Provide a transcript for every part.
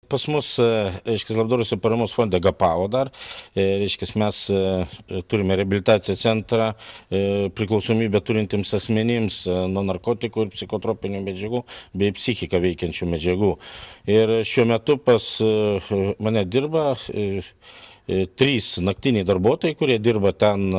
Pas mus, reiškia, labdaros ir paramos fonde GAPAO dar, reiškia, mes turime reabilitacijos centrą priklausomybę turintiems asmenims nuo narkotikų ir psichotropinių medžiagų bei psichiką veikiančių medžiagų. Ir šiuo metu pas mane dirba 3 naktiniai darbuotojai, kurie dirba ten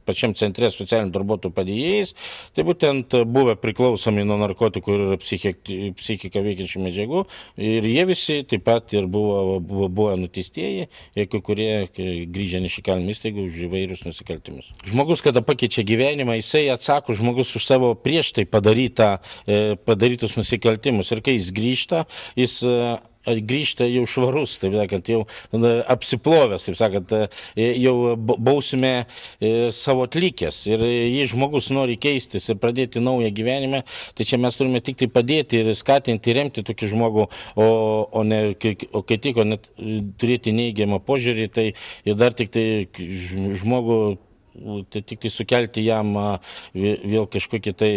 pačiam centre socialinių darbuotojų padėjėjais. Tai būtent buvę priklausomi nuo narkotikų ir psichiką veikiančių medžiagų. Ir jie visi taip pat ir buvo nuteistieji, kai kurie grįžę iš įkalinimo įstaigų už įvairius nusikaltimus. Žmogus, kada pakeičia gyvenimą, jisai atsako žmogus už savo prieš tai padarytus nusikaltimus. Ir kai jis grįžta, jis grįžta jau švarus, taip sakant, jau apsiplovęs, taip sakant, jau bausmę savo atlikęs. Ir jei žmogus nori keistis ir pradėti naują gyvenimą, tai čia mes turime tik tai padėti ir skatinti, remti tokį žmogų, o kai tik net turėti neįgiamą požiūrį, tai ir dar tik tai žmogų, tai tik tai sukelti jam vėl kažkokį tai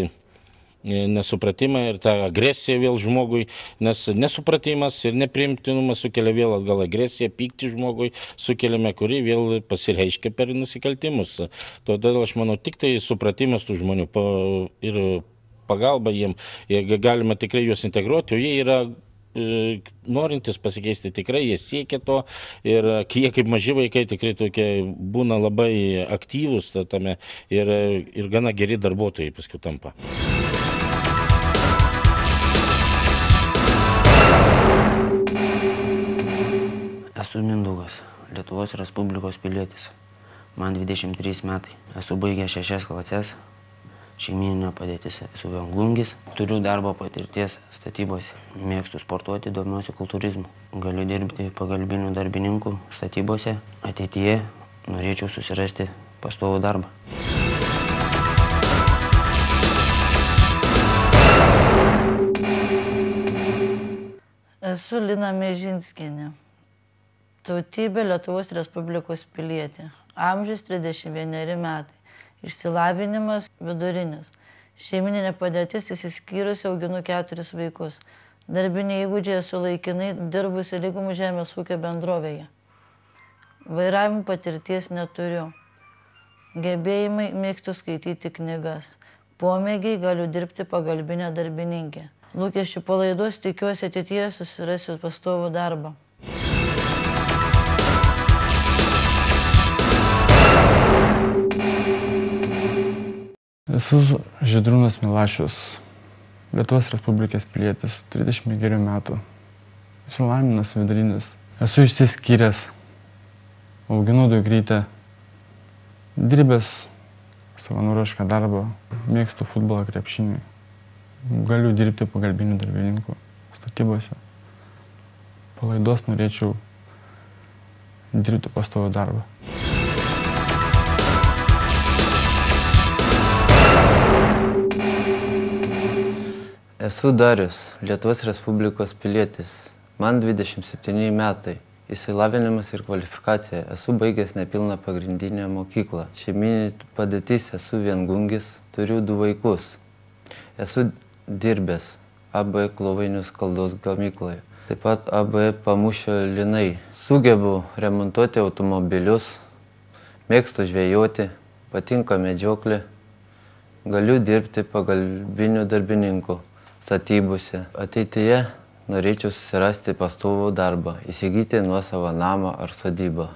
nesupratimą ir tą agresiją vėl žmogui, nes nesupratimas ir nepriimtinumas sukelia vėl atgal agresiją, pyktį žmogui sukeliame, kuri vėl pasireiškia per nusikaltimus. Todėl aš manau, tik tai supratimas tų žmonių ir pagalba jiem, galima tikrai juos integruoti, o jie yra norintys pasikeisti tikrai, jie siekia to ir jie kaip maži vaikai tikrai tokie būna labai aktyvūs tame ir gana geri darbuotojai paskui tampa. Esu Mindaugas, Lietuvos Respublikos pilietis. Man 23 metai. Esu baigęs 6 klases. Šeimyninė padėtis esu vienglungis. Turiu darbo patirties statybose. Mėgstu sportuoti, domiuosi kultūrizmu. Galiu dirbti pagalbinių darbininkų statybose. Ateityje norėčiau susirasti pastovų darbą. Esu Lina Miežinskienė. Tautybė Lietuvos Respublikos pilietė. Amžius 31 metai. Išsilavinimas vidurinis. Šeimyninė padėtis išsiskyrusi, auginu 4 vaikus. Darbiniai įgūdžiai esu laikinai dirbusi Lygumų žemės ūkio bendrovėje. Vairavimo patirties neturiu. Gebėjimai mėgstu skaityti knygas. Pomėgiai galiu dirbti pagalbinę darbininkę. Lūkesčių palaidos tikiuosi ateityje susirasiu pastovų darbą. Esu Žydrūnas Milašius, Lietuvos Respublikos pilietis, 31 metų. Išsilavinimas vidurinis. Esu išsiskyręs, auginu dukrytę, dirbęs savanorišką darbą, mėgstu futbolą, krepšinį. Galiu dirbti pagalbinių darbininkų statybose. Palaidos norėčiau dirbti pastovų darbą. Esu Darius, Lietuvos Respublikos pilietis. Man 27 metai. Išsilavinimas ir kvalifikacija. Esu baigęs nepilną pagrindinę mokyklą. Šeiminė padėtis esu viengungis, turiu 2 vaikus. Esu dirbęs AB Klovainių skaldos gamykloje. Taip pat AB Pamūšio linai. Sugebu remontuoti automobilius, mėgstu žvejoti, patinka medžioklė. Galiu dirbti pagalbinių darbininkų statybose. Ateityje norėčiau susirasti pastovų darbą, įsigyti nuosavą namą ar sodybą.